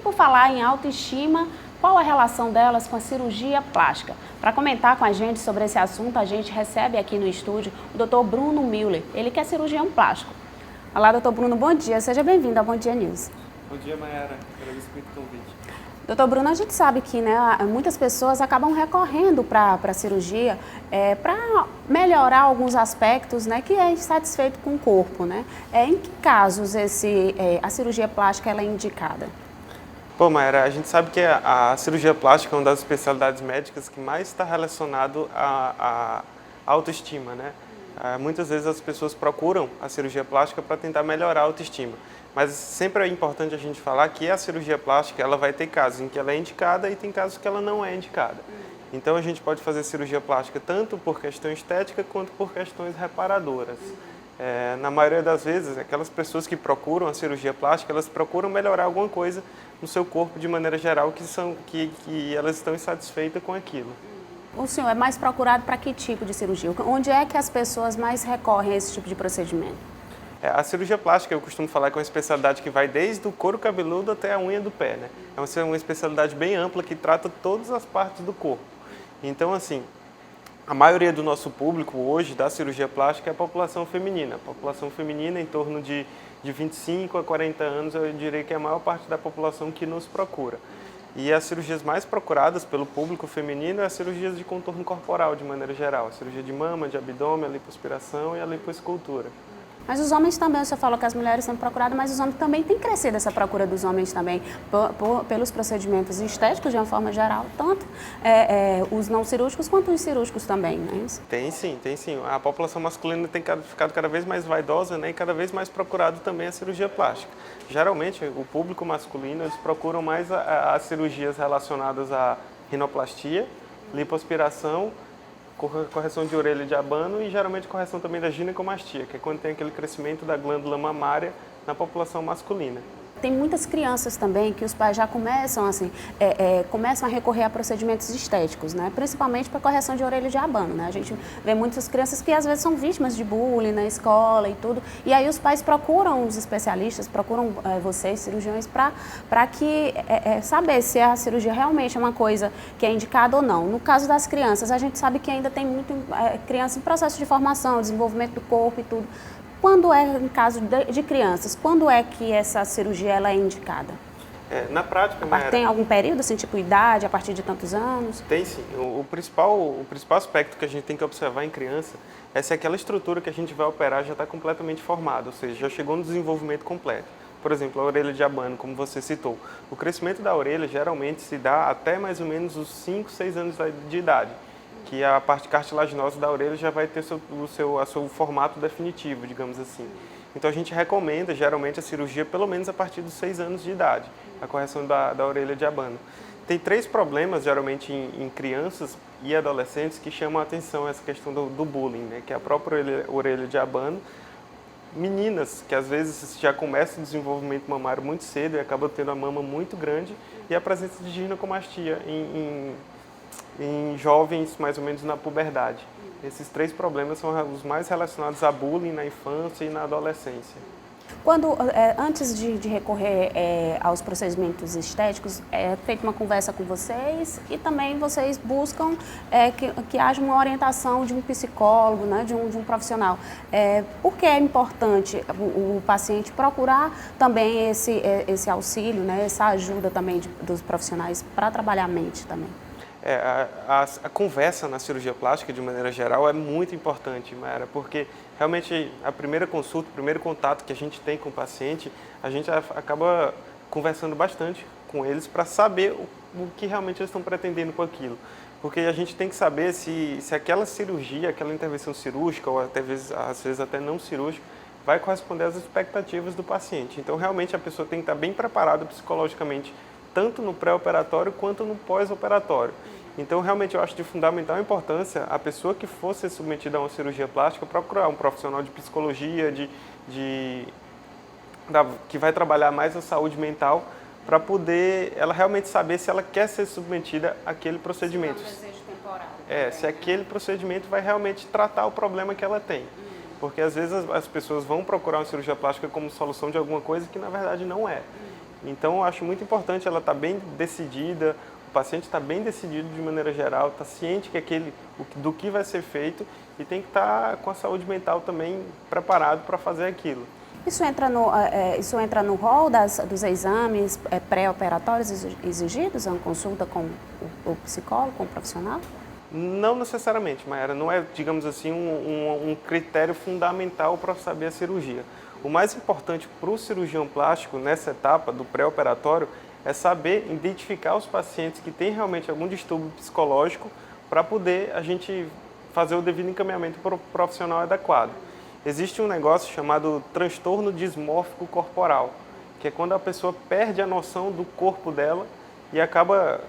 E por falar em autoestima, qual a relação delas com a cirurgia plástica? Para comentar com a gente sobre esse assunto, a gente recebe aqui no estúdio o Dr. Bruno Müller, ele que é cirurgião plástico. Olá, Dr. Bruno, bom dia. Seja bem-vindo ao Bom Dia News. Bom dia, Mayara. Agradeço muito o convite. Doutor Bruno, a gente sabe que muitas pessoas acabam recorrendo para a cirurgia para melhorar alguns aspectos, que é insatisfeito com o corpo. Em que casos a cirurgia plástica ela é indicada? Bom, Mayara, a gente sabe que a cirurgia plástica é uma das especialidades médicas que mais está relacionado à autoestima, Muitas vezes as pessoas procuram a cirurgia plástica para tentar melhorar a autoestima. Mas sempre é importante a gente falar que a cirurgia plástica ela vai ter casos em que ela é indicada e tem casos que ela não é indicada. Então a gente pode fazer cirurgia plástica tanto por questão estética quanto por questões reparadoras. Na maioria das vezes, aquelas pessoas que procuram a cirurgia plástica, elas procuram melhorar alguma coisa no seu corpo de maneira geral que elas estão insatisfeitas com aquilo. O senhor é mais procurado para que tipo de cirurgia? Onde é que as pessoas mais recorrem a esse tipo de procedimento? A cirurgia plástica, eu costumo falar que é uma especialidade que vai desde o couro cabeludo até a unha do pé, É uma especialidade bem ampla que trata todas as partes do corpo. Então, assim, a maioria do nosso público hoje da cirurgia plástica é a população feminina. A população feminina em torno de 25 a 40 anos, eu diria que é a maior parte da população que nos procura. E as cirurgias mais procuradas pelo público feminino é as cirurgias de contorno corporal, de maneira geral. A cirurgia de mama, de abdômen, a lipoaspiração e a lipoescultura. Mas os homens também, você falou que as mulheres são procuradas, mas os homens também têm crescido essa procura dos homens também, pelos procedimentos estéticos de uma forma geral, tanto os não cirúrgicos quanto os cirúrgicos também, não é isso? Tem sim. A população masculina tem ficado cada vez mais vaidosa, e cada vez mais procurado também a cirurgia plástica. Geralmente, o público masculino, eles procuram mais as cirurgias relacionadas à rinoplastia, lipoaspiração, correção de orelha de abano e geralmente correção também da ginecomastia, que é quando tem aquele crescimento da glândula mamária na população masculina. Tem muitas crianças também que os pais já começam começam a recorrer a procedimentos estéticos, principalmente para correção de orelha de abano. A gente vê muitas crianças que às vezes são vítimas de bullying na escola e tudo, e aí os pais procuram os especialistas, procuram vocês, cirurgiões, para saber se a cirurgia realmente é uma coisa que é indicada ou não. No caso das crianças, a gente sabe que ainda tem muito criança em processo de formação, desenvolvimento do corpo e tudo. Quando é, em caso de crianças, quando é que essa cirurgia ela é indicada? Na prática, tem algum período, assim, tipo idade, a partir de tantos anos? Tem sim. O principal aspecto que a gente tem que observar em criança é se aquela estrutura que a gente vai operar já está completamente formada, ou seja, já chegou no desenvolvimento completo. Por exemplo, a orelha de abano, como você citou. O crescimento da orelha geralmente se dá até mais ou menos os 5, 6 anos de idade, que a parte cartilaginosa da orelha já vai ter o seu formato definitivo, digamos assim. Então a gente recomenda geralmente a cirurgia pelo menos a partir dos 6 anos de idade, a correção da orelha de abano. Tem 3 problemas geralmente em crianças e adolescentes que chamam a atenção essa questão do bullying, que é a própria orelha de abano. Meninas que às vezes já começam o desenvolvimento mamário muito cedo e acabam tendo a mama muito grande, e a presença de ginecomastia em jovens mais ou menos na puberdade. Esses 3 problemas são os mais relacionados a bullying na infância e na adolescência. Antes de recorrer aos procedimentos estéticos, é feita uma conversa com vocês e também vocês buscam que haja uma orientação de um psicólogo, de um profissional. Por que é importante o paciente procurar também esse auxílio, essa ajuda também dos profissionais para trabalhar a mente também? A conversa na cirurgia plástica, de maneira geral, é muito importante, Mayara, porque realmente a primeira consulta, o primeiro contato que a gente tem com o paciente, a gente acaba conversando bastante com eles para saber o que realmente eles estão pretendendo com aquilo. Porque a gente tem que saber se aquela cirurgia, aquela intervenção cirúrgica, ou até às vezes até não cirúrgica, vai corresponder às expectativas do paciente. Então, realmente, a pessoa tem que estar bem preparada psicologicamente, tanto no pré-operatório quanto no pós-operatório. Então, realmente, eu acho de fundamental importância a pessoa que for ser submetida a uma cirurgia plástica procurar um profissional de psicologia, que vai trabalhar mais a saúde mental, para poder ela realmente saber se ela quer ser submetida àquele procedimento. Se é um desejo temporário. Se aquele procedimento vai realmente tratar o problema que ela tem. Porque às vezes as pessoas vão procurar uma cirurgia plástica como solução de alguma coisa que na verdade não é. Então, eu acho muito importante ela estar bem decidida, o paciente está bem decidido de maneira geral, está ciente do que vai ser feito e tem que estar com a saúde mental também preparado para fazer aquilo. Isso entra no rol dos exames pré-operatórios exigidos, uma consulta com o psicólogo, com o profissional? Não necessariamente, Mayara, não é, digamos assim, um critério fundamental para saber a cirurgia. O mais importante para o cirurgião plástico nessa etapa do pré-operatório é saber identificar os pacientes que têm realmente algum distúrbio psicológico para poder a gente fazer o devido encaminhamento para o profissional adequado. Existe um negócio chamado transtorno dismórfico corporal, que é quando a pessoa perde a noção do corpo dela e acaba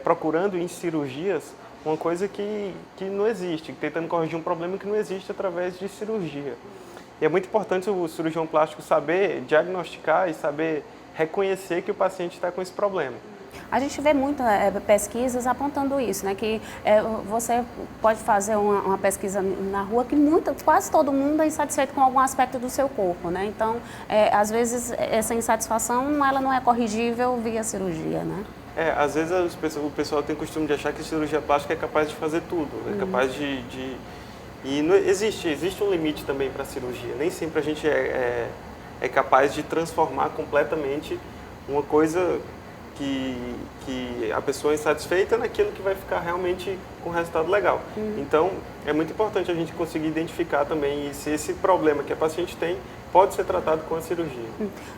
procurando em cirurgias uma coisa que não existe, tentando corrigir um problema que não existe através de cirurgia. E é muito importante o cirurgião plástico saber diagnosticar e saber reconhecer que o paciente está com esse problema. A gente vê muitas pesquisas apontando isso, né? Que você pode fazer uma pesquisa na rua que quase todo mundo é insatisfeito com algum aspecto do seu corpo, né? Então, às vezes, essa insatisfação ela não é corrigível via cirurgia, né? Às vezes o pessoal tem o costume de achar que a cirurgia plástica é capaz de fazer tudo, é capaz E não, existe um limite também para a cirurgia. Nem sempre a gente é capaz de transformar completamente uma coisa que a pessoa é insatisfeita naquilo que vai ficar realmente com resultado legal. Então, é muito importante a gente conseguir identificar também se esse problema que a paciente tem pode ser tratado com a cirurgia.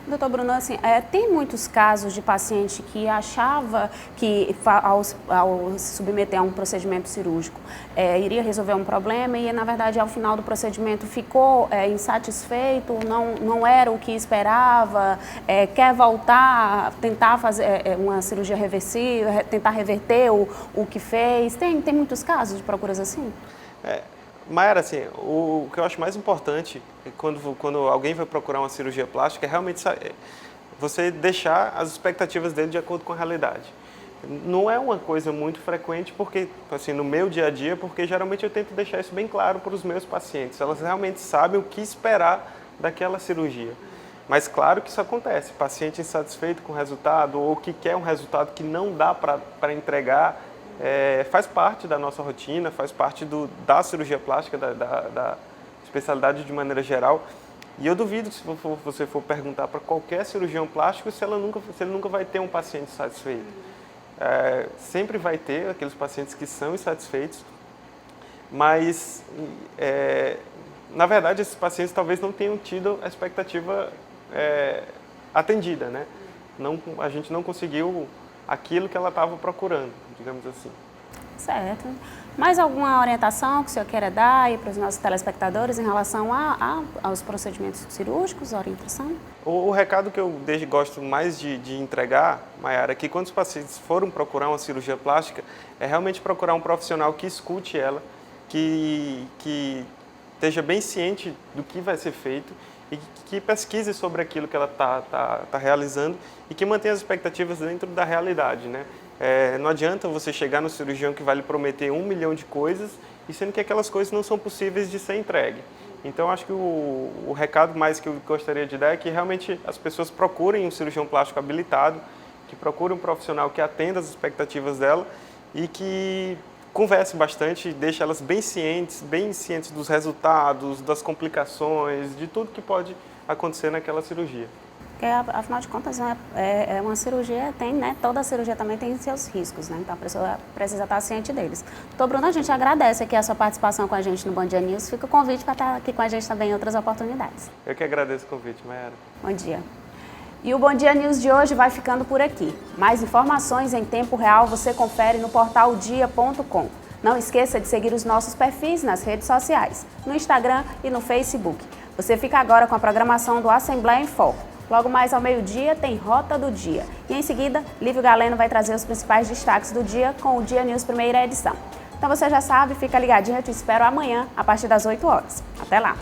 Doutor Bruno, assim, tem muitos casos de paciente que achava que ao se submeter a um procedimento cirúrgico iria resolver um problema e, na verdade, ao final do procedimento ficou insatisfeito, não era o que esperava, quer voltar, tentar fazer uma cirurgia reversível, tentar reverter o que fez. Tem muitos casos de procuras assim? Mayara, assim, o que eu acho mais importante quando alguém vai procurar uma cirurgia plástica é realmente você deixar as expectativas dele de acordo com a realidade. Não é uma coisa muito frequente, porque, assim, no meu dia a dia, porque geralmente eu tento deixar isso bem claro para os meus pacientes. Elas realmente sabem o que esperar daquela cirurgia. Mas claro que isso acontece, paciente insatisfeito com o resultado ou que quer um resultado que não dá para entregar, faz parte da nossa rotina, faz parte da cirurgia plástica, da especialidade de maneira geral. E eu duvido que se você for perguntar para qualquer cirurgião plástico se ele nunca vai ter um paciente satisfeito. Sempre vai ter aqueles pacientes que são insatisfeitos, mas na verdade esses pacientes talvez não tenham tido a expectativa atendida, né? A gente não conseguiu aquilo que ela estava procurando, digamos assim. Certo. Mais alguma orientação que o senhor queira dar aí para os nossos telespectadores em relação aos procedimentos cirúrgicos, orientação? O recado que eu gosto mais de entregar, Mayara, é que quando os pacientes foram procurar uma cirurgia plástica, é realmente procurar um profissional que escute ela, que esteja bem ciente do que vai ser feito e que pesquise sobre aquilo que ela está realizando e que mantenha as expectativas dentro da realidade, né? Não adianta você chegar no cirurgião que vai lhe prometer 1 milhão de coisas e sendo que aquelas coisas não são possíveis de ser entregue. Então, acho que o recado mais que eu gostaria de dar é que realmente as pessoas procurem um cirurgião plástico habilitado, que procurem um profissional que atenda as expectativas dela e que converse bastante, deixe elas bem cientes dos resultados, das complicações, de tudo que pode acontecer naquela cirurgia. Porque, afinal de contas, uma cirurgia né? Toda cirurgia também tem seus riscos, né? Então a pessoa precisa estar ciente deles. Doutor Bruno, a gente agradece aqui a sua participação com a gente no Bom Dia News. Fica o convite para estar aqui com a gente também em outras oportunidades. Eu que agradeço o convite, Mayara. Bom dia. E o Bom Dia News de hoje vai ficando por aqui. Mais informações em tempo real você confere no portal dia.com. Não esqueça de seguir os nossos perfis nas redes sociais, no Instagram e no Facebook. Você fica agora com a programação do Assembleia em Foco. Logo mais ao meio-dia tem Rota do Dia. E em seguida, Lívio Galeno vai trazer os principais destaques do dia com o Dia News primeira edição. Então você já sabe, fica ligadinho, eu te espero amanhã a partir das 8 horas. Até lá!